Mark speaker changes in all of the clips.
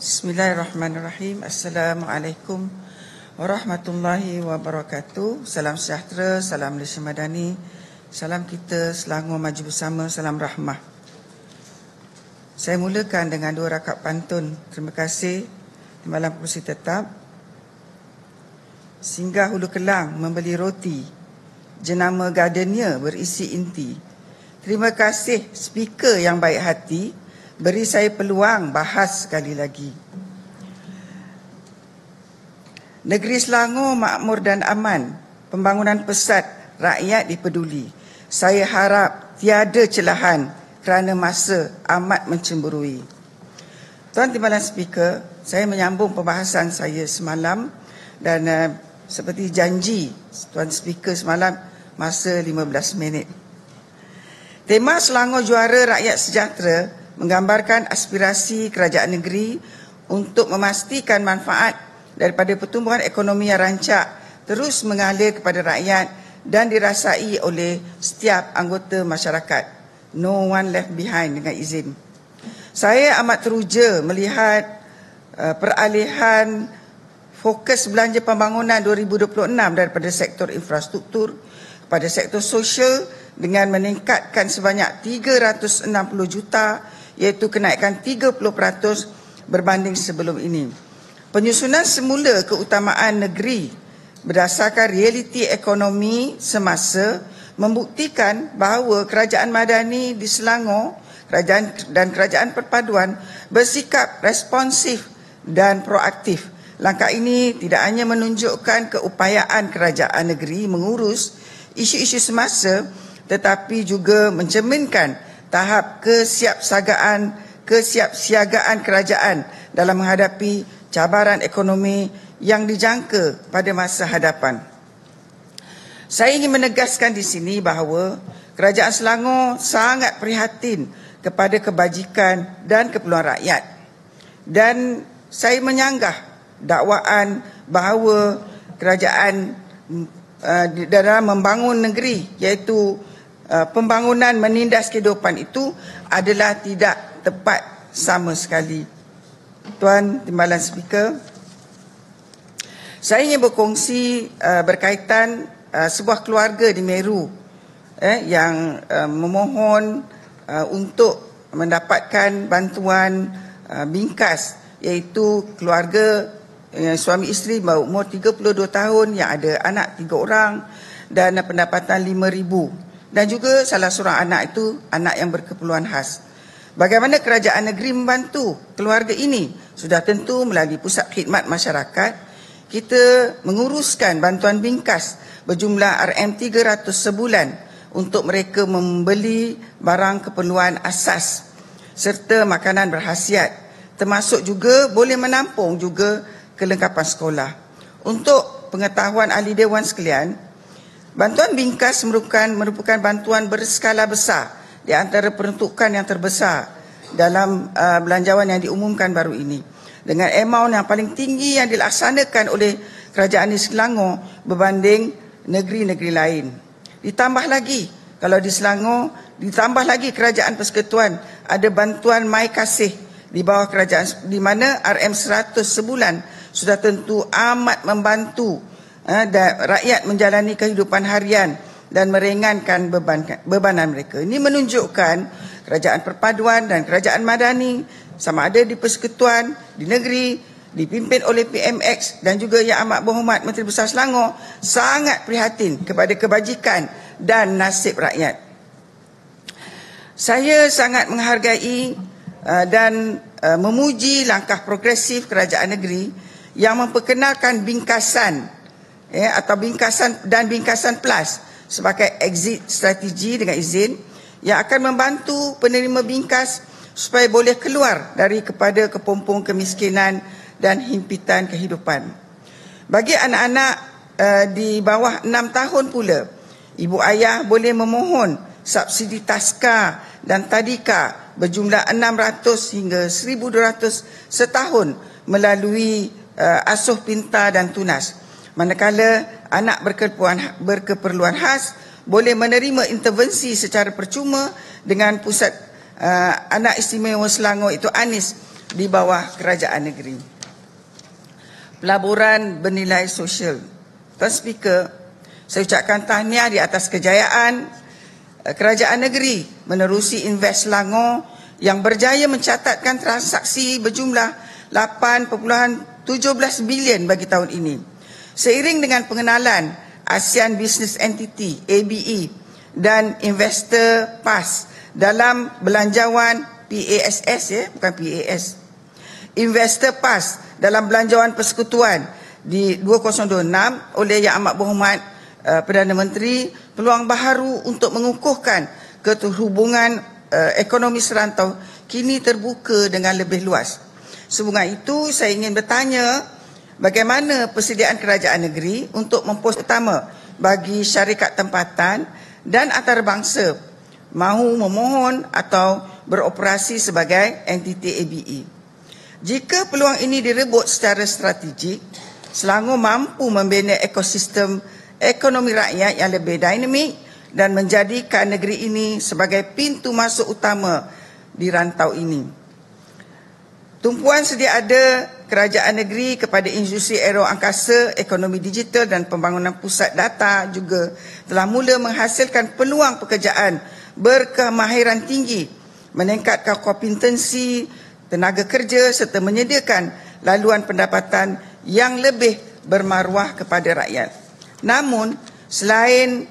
Speaker 1: Bismillahirrahmanirrahim. Assalamualaikum warahmatullahi wabarakatuh. Salam sejahtera, salam Malaysia Madani, salam kita Selangor maju bersama, salam rahmah. Saya mulakan dengan 2 rakaat pantun. Terima kasih Timbalan Pengerusi Tetap. Singgah Hulu Kelang membeli roti, jenama gardennya berisi inti. Terima kasih speaker yang baik hati, beri saya peluang bahas sekali lagi. Negeri Selangor makmur dan aman, pembangunan pesat, rakyat dipeduli. Saya harap tiada celahan kerana masa amat mencemburui. Tuan Timbalan Speaker, saya menyambung pembahasan saya semalam dan seperti janji Tuan Speaker semalam, masa 15 minit. Tema Selangor Juara Rakyat Sejahtera menggambarkan aspirasi kerajaan negeri untuk memastikan manfaat daripada pertumbuhan ekonomi yang rancak terus mengalir kepada rakyat dan dirasai oleh setiap anggota masyarakat. No one left behind, dengan izin. Saya amat teruja melihat peralihan fokus belanja pembangunan 2026 daripada sektor infrastruktur kepada sektor sosial dengan meningkatkan sebanyak 360 juta, iaitu kenaikan 30% berbanding sebelum ini. Penyusunan semula keutamaan negeri berdasarkan realiti ekonomi semasa membuktikan bahawa kerajaan madani di Selangor dan kerajaan perpaduan bersikap responsif dan proaktif. Langkah ini tidak hanya menunjukkan keupayaan kerajaan negeri mengurus isu-isu semasa, tetapi juga mencerminkan tahap kesiapsiagaan kerajaan dalam menghadapi cabaran ekonomi yang dijangka pada masa hadapan. Saya ingin menegaskan di sini bahawa kerajaan Selangor sangat prihatin kepada kebajikan dan keperluan rakyat. Dan saya menyanggah dakwaan bahawa kerajaan dalam membangun negeri, iaitu pembangunan menindas kehidupan itu adalah tidak tepat sama sekali. Tuan Timbalan Speaker, saya ingin berkongsi berkaitan sebuah keluarga di Meru yang memohon untuk mendapatkan bantuan bingkas, iaitu keluarga suami isteri berumur 32 tahun yang ada anak 3 orang dan pendapatan 5,000. Dan juga salah seorang anak itu anak yang berkeperluan khas. Bagaimana kerajaan negeri membantu keluarga ini? Sudah tentu melalui Pusat Khidmat Masyarakat, kita menguruskan bantuan bingkas berjumlah RM300 sebulan untuk mereka membeli barang keperluan asas serta makanan berkhasiat, termasuk juga boleh menampung juga kelengkapan sekolah. Untuk pengetahuan ahli dewan sekalian, bantuan bingkas merupakan bantuan berskala besar di antara peruntukan yang terbesar dalam belanjawan yang diumumkan baru ini, dengan amount yang paling tinggi yang dilaksanakan oleh kerajaan di Selangor berbanding negeri-negeri lain. Ditambah lagi, kalau di Selangor, ditambah lagi kerajaan persekutuan ada bantuan My Kasih di bawah kerajaan, di mana RM100 sebulan sudah tentu amat membantu rakyat menjalani kehidupan harian dan meringankan bebanan mereka. Ini menunjukkan kerajaan perpaduan dan kerajaan madani sama ada di persekutuan, di negeri, dipimpin oleh PMX dan juga Yang Amat Berhormat Menteri Besar Selangor sangat prihatin kepada kebajikan dan nasib rakyat. Saya sangat menghargai dan memuji langkah progresif kerajaan negeri yang memperkenalkan bingkasan atau bingkasan plus sebagai exit strategi, dengan izin, yang akan membantu penerima bingkas supaya boleh keluar kepada kepompong kemiskinan dan himpitan kehidupan. Bagi anak-anak di bawah 6 tahun pula, ibu ayah boleh memohon subsidi taska dan tadika berjumlah 600 hingga 1,200 setahun melalui asuh pintar dan tunas. Manakala anak berkeperluan khas boleh menerima intervensi secara percuma dengan Pusat Anak Istimewa Selangor, itu ANIS, di bawah kerajaan negeri. Pelaburan bernilai sosial. Tuan Speaker, saya ucapkan tahniah di atas kejayaan kerajaan negeri menerusi Invest Selangor yang berjaya mencatatkan transaksi berjumlah 8.17 bilion bagi tahun ini. Seiring dengan pengenalan ASEAN Business Entity ABE dan Investor Pass dalam belanjawan PASS, bukan PAS. Investor Pass dalam belanjawan persekutuan di 2026 oleh Yang Amat Berhormat Perdana Menteri, peluang baharu untuk mengukuhkan keterhubungan ekonomi serantau kini terbuka dengan lebih luas. Sebab itu saya ingin bertanya bagaimana persediaan kerajaan negeri untuk mempos utama bagi syarikat tempatan dan antarabangsa mahu memohon atau beroperasi sebagai entiti ABE. Jika peluang ini direbut secara strategik, Selangor mampu membina ekosistem ekonomi rakyat yang lebih dinamik dan menjadikan negeri ini sebagai pintu masuk utama di rantau ini. Tumpuan sedia ada kerajaan negeri kepada industri aeroangkasa, ekonomi digital dan pembangunan pusat data juga telah mula menghasilkan peluang pekerjaan berkemahiran tinggi, meningkatkan kompetensi tenaga kerja serta menyediakan laluan pendapatan yang lebih bermaruah kepada rakyat. Namun, selain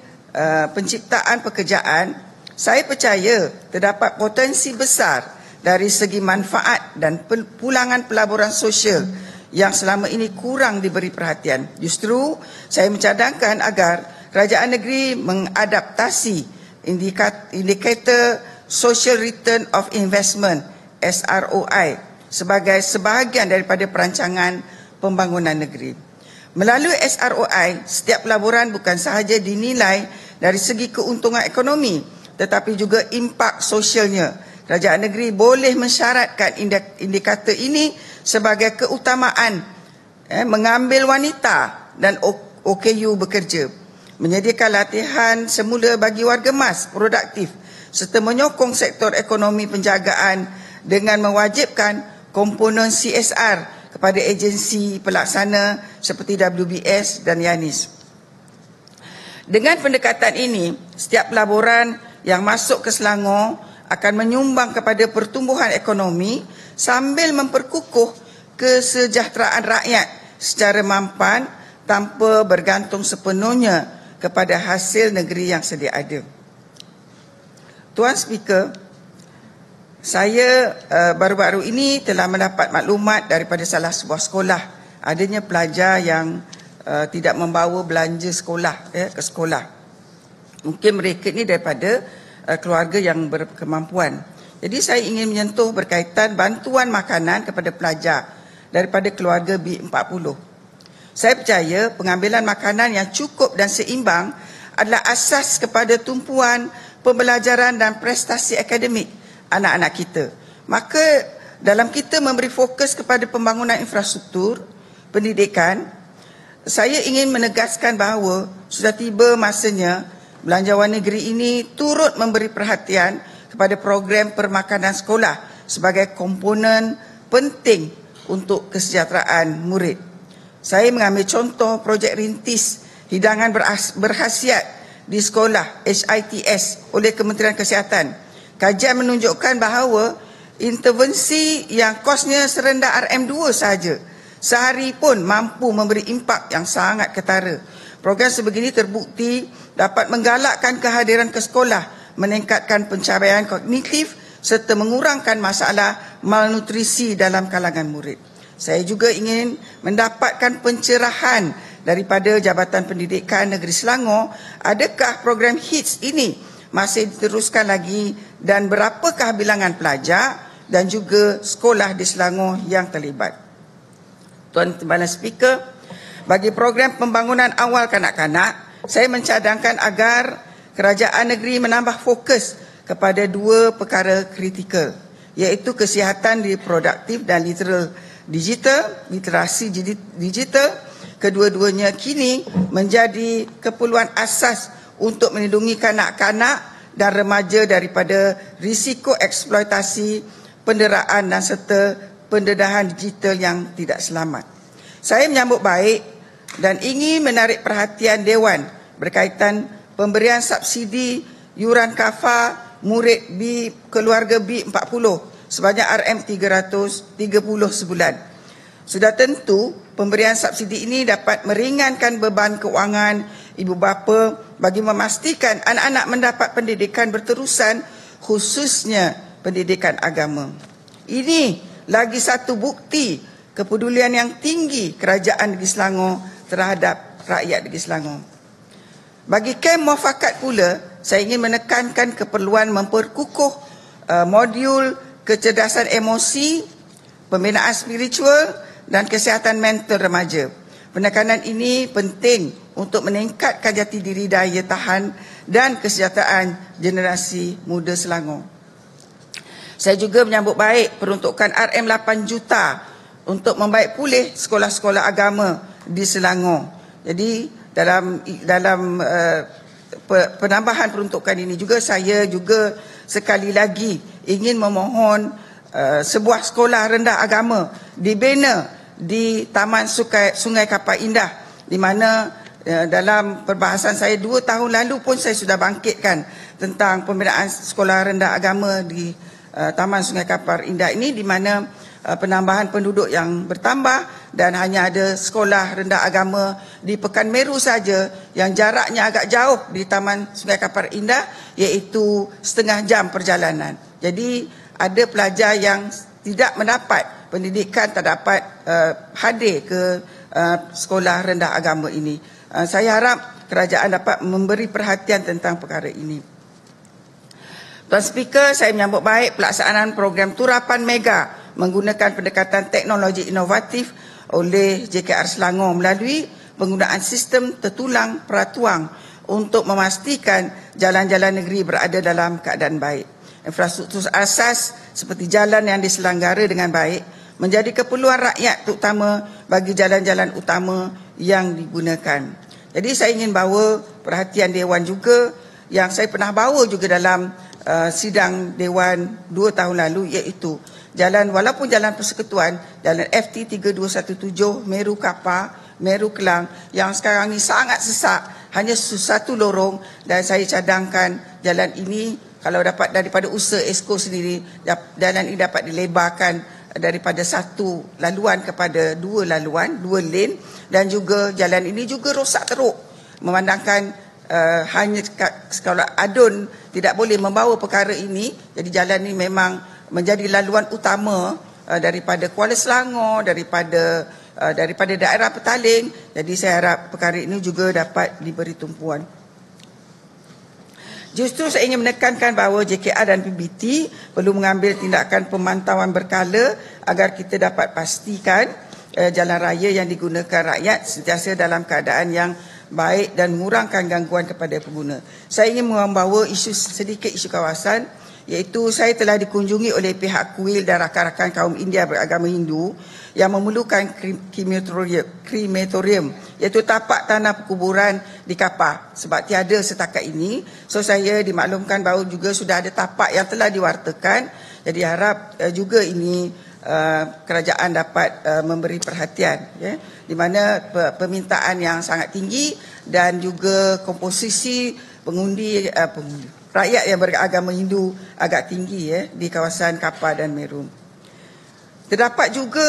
Speaker 1: penciptaan pekerjaan, saya percaya terdapat potensi besar dari segi manfaat dan pulangan pelaburan sosial yang selama ini kurang diberi perhatian. Justru, saya mencadangkan agar kerajaan negeri mengadaptasi indikator Social Return of Investment SROI sebagai sebahagian daripada perancangan pembangunan negeri. Melalui SROI, setiap pelaburan bukan sahaja dinilai dari segi keuntungan ekonomi tetapi juga impak sosialnya. Kerajaan negeri boleh mensyaratkan indikator ini sebagai keutamaan mengambil wanita dan OKU bekerja, menyediakan latihan semula bagi warga emas produktif serta menyokong sektor ekonomi penjagaan dengan mewajibkan komponen CSR kepada agensi pelaksana seperti WBS dan Yanis. Dengan pendekatan ini, setiap pelaburan yang masuk ke Selangor akan menyumbang kepada pertumbuhan ekonomi sambil memperkukuh kesejahteraan rakyat secara mampan tanpa bergantung sepenuhnya kepada hasil negeri yang sedia ada. Tuan Speaker, saya baru-baru ini telah mendapat maklumat daripada salah sebuah sekolah adanya pelajar yang tidak membawa belanja sekolah ke sekolah. Mungkin mereka ini daripada keluarga yang berkemampuan. Jadi saya ingin menyentuh berkaitan bantuan makanan kepada pelajar daripada keluarga B40. Saya percaya pengambilan makanan yang cukup dan seimbang adalah asas kepada tumpuan pembelajaran dan prestasi akademik anak-anak kita. Maka dalam kita memberi fokus kepada pembangunan infrastruktur pendidikan, saya ingin menegaskan bahawa sudah tiba masanya belanjawan negeri ini turut memberi perhatian kepada program permakanan sekolah sebagai komponen penting untuk kesejahteraan murid. Saya mengambil contoh projek rintis hidangan berkhasiat di sekolah HITS oleh Kementerian Kesihatan. Kajian menunjukkan bahawa intervensi yang kosnya serendah RM2 sahaja sehari pun mampu memberi impak yang sangat ketara. Program sebegini terbukti dapat menggalakkan kehadiran ke sekolah, meningkatkan pencapaian kognitif serta mengurangkan masalah malnutrisi dalam kalangan murid. Saya juga ingin mendapatkan pencerahan daripada Jabatan Pendidikan Negeri Selangor, adakah program HITS ini masih diteruskan lagi dan berapakah bilangan pelajar dan juga sekolah di Selangor yang terlibat. Tuan Timbalan Speaker, bagi program pembangunan awal kanak-kanak, saya mencadangkan agar kerajaan negeri menambah fokus kepada dua perkara kritikal, iaitu kesihatan reproduktif dan literasi digital. Kedua-duanya kini menjadi keperluan asas untuk melindungi kanak-kanak dan remaja daripada risiko eksploitasi, penderaan dan serta pendedahan digital yang tidak selamat. Saya menyambut baik dan ingin menarik perhatian Dewan berkaitan pemberian subsidi yuran kafa murid keluarga B40 sebanyak RM330 sebulan. Sudah tentu pemberian subsidi ini dapat meringankan beban keuangan ibu bapa bagi memastikan anak-anak mendapat pendidikan berterusan, khususnya pendidikan agama. Ini lagi satu bukti kepedulian yang tinggi Kerajaan Negeri Selangor terhadap rakyat Negeri Selangor. Bagi kem muafakat pula, saya ingin menekankan keperluan memperkukuh modul kecerdasan emosi, pembinaan spiritual dan kesihatan mental remaja. Penekanan ini penting untuk meningkatkan jati diri, daya tahan dan kesejahteraan generasi muda Selangor. Saya juga menyambut baik peruntukan RM8 juta untuk membaik pulih sekolah-sekolah agama di Selangor. Jadi dalam penambahan peruntukan ini juga saya juga sekali lagi ingin memohon sebuah sekolah rendah agama dibina di Taman Sungai Kapar Indah, di mana dalam perbahasan saya 2 tahun lalu pun saya sudah bangkitkan tentang pembinaan sekolah rendah agama di Taman Sungai Kapar Indah ini, di mana penambahan penduduk yang bertambah dan hanya ada sekolah rendah agama di Pekanmeru saja yang jaraknya agak jauh di Taman Sungai Kapar Indah, iaitu setengah jam perjalanan. Jadi ada pelajar yang tidak mendapat pendidikan, tak dapat hadir ke sekolah rendah agama ini. Saya harap kerajaan dapat memberi perhatian tentang perkara ini. Tuan Speaker, saya menyambut baik pelaksanaan program Turapan Mega menggunakan pendekatan teknologi inovatif oleh JKR Selangor melalui penggunaan sistem tertulang peratuang untuk memastikan jalan-jalan negeri berada dalam keadaan baik. Infrastruktur asas seperti jalan yang diselenggara dengan baik menjadi keperluan rakyat, terutama bagi jalan-jalan utama yang digunakan. Jadi saya ingin bawa perhatian Dewan juga yang saya pernah bawa juga dalam sidang Dewan 2 tahun lalu, iaitu jalan, walaupun jalan persekutuan, jalan FT 3217 Meru Kapar, Meru Kelang yang sekarang ni sangat sesak, hanya satu lorong, dan saya cadangkan jalan ini kalau dapat daripada usaha Esko sendiri, jalan ini dapat dilebarkan daripada satu laluan kepada 2 laluan, 2 lane, dan juga jalan ini juga rosak teruk, memandangkan hanya kalau adun tidak boleh membawa perkara ini, jadi jalan ini memang menjadi laluan utama daripada Kuala Selangor, daripada daerah Petaling. Jadi saya harap perkara ini juga dapat diberi tumpuan. Justru saya ingin menekankan bahawa JKR dan PBT perlu mengambil tindakan pemantauan berkala agar kita dapat pastikan jalan raya yang digunakan rakyat sentiasa dalam keadaan yang baik dan mengurangkan gangguan kepada pengguna. Saya ingin membawa sedikit isu kawasan, iaitu saya telah dikunjungi oleh pihak kuil dan rakan-rakan kaum India beragama Hindu yang memerlukan krematorium, iaitu tapak tanah perkuburan di Kapar, sebab tiada setakat ini. So saya dimaklumkan bahawa juga sudah ada tapak yang telah diwartakan. Jadi harap juga ini kerajaan dapat memberi perhatian, ya, di mana permintaan yang sangat tinggi dan juga komposisi pengundi rakyat yang beragama Hindu agak tinggi, ya, di kawasan Kapar dan Meru. Terdapat juga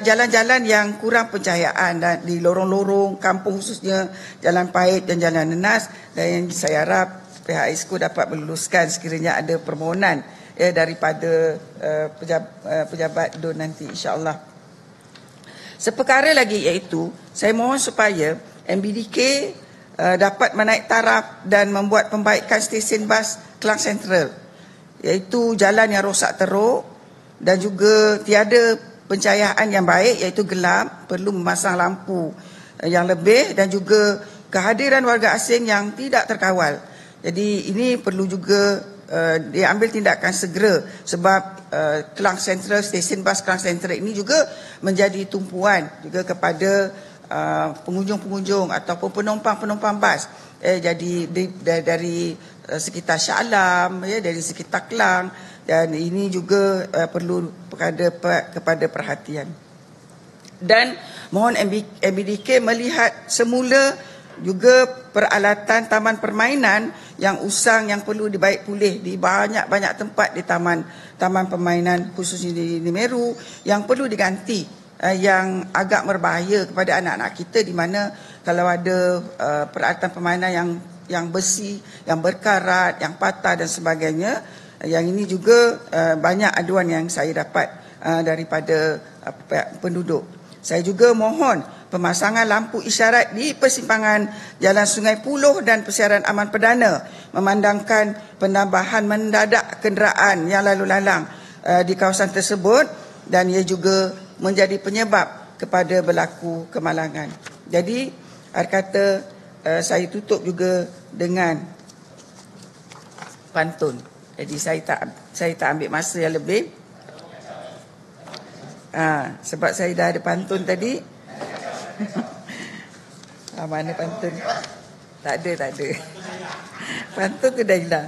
Speaker 1: jalan-jalan yang kurang pencahayaan dan di lorong-lorong kampung, khususnya Jalan Pahit dan Jalan Nenas, dan yang saya harap pihak Esko dapat meluluskan sekiranya ada permohonan daripada pejabat DUN nanti, insya-Allah. Seperkara lagi, iaitu saya mohon supaya MBDK dapat menaik taraf dan membuat pembaikan stesen bas Kelang Sentral, iaitu jalan yang rosak teruk dan juga tiada pencahayaan yang baik, iaitu gelap, perlu memasang lampu yang lebih, dan juga kehadiran warga asing yang tidak terkawal. Jadi ini perlu juga diambil tindakan segera, sebab Kelang Sentral, stesen bas Kelang Sentral ini juga menjadi tumpuan juga kepada pengunjung-pengunjung ataupun penumpang-penumpang bas. Jadi dari sekitar Shah Alam, ya, dari sekitar Kelang, dan ini juga perlu kepada perhatian. Dan mohon MBDK melihat semula juga peralatan taman permainan yang usang yang perlu dibaik pulih di banyak-banyak tempat di taman permainan khususnya di Meru yang perlu diganti, yang agak berbahaya kepada anak-anak kita, di mana kalau ada peralatan permainan yang besi, yang berkarat, yang patah dan sebagainya. Yang ini juga banyak aduan yang saya dapat daripada penduduk. Saya juga mohon pemasangan lampu isyarat di persimpangan Jalan Sungai Puluh dan Persiaran Aman Perdana, memandangkan penambahan mendadak kenderaan yang lalu lalang di kawasan tersebut, dan ia juga menjadi penyebab kepada berlaku kemalangan. Jadi, kata saya tutup juga dengan pantun. Jadi saya tak ambil masa yang lebih. Sebab saya dah ada pantun tadi. Mana pantun? Tak ada. Pantun tu dah hilang.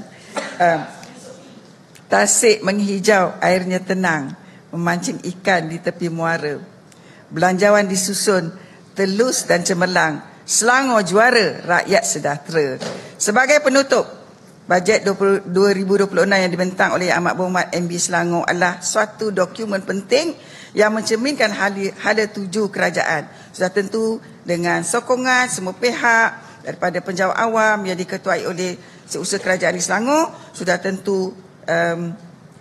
Speaker 1: Tasik menghijau, airnya tenang, memancing ikan di tepi muara. Belanjawan disusun, telus dan cemerlang, Selangor juara, rakyat sejahtera. Sebagai penutup, bajet 2026 yang dibentang oleh Yang Amat Berhormat MB Selangor adalah suatu dokumen penting yang mencerminkan hala tuju kerajaan. Sudah tentu dengan sokongan semua pihak daripada penjawat awam yang diketuai oleh Setiausaha Kerajaan di Selangor, sudah tentu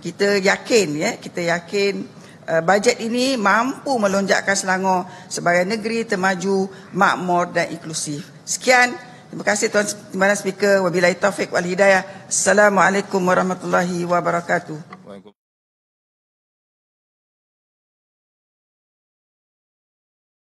Speaker 1: kita yakin bajet ini mampu melonjakkan Selangor sebagai negeri termaju, makmur dan inklusif. Sekian, terima kasih Tuan Timbalan Speaker. Wabillahi taufik wal hidayah. Assalamualaikum warahmatullahi wabarakatuh.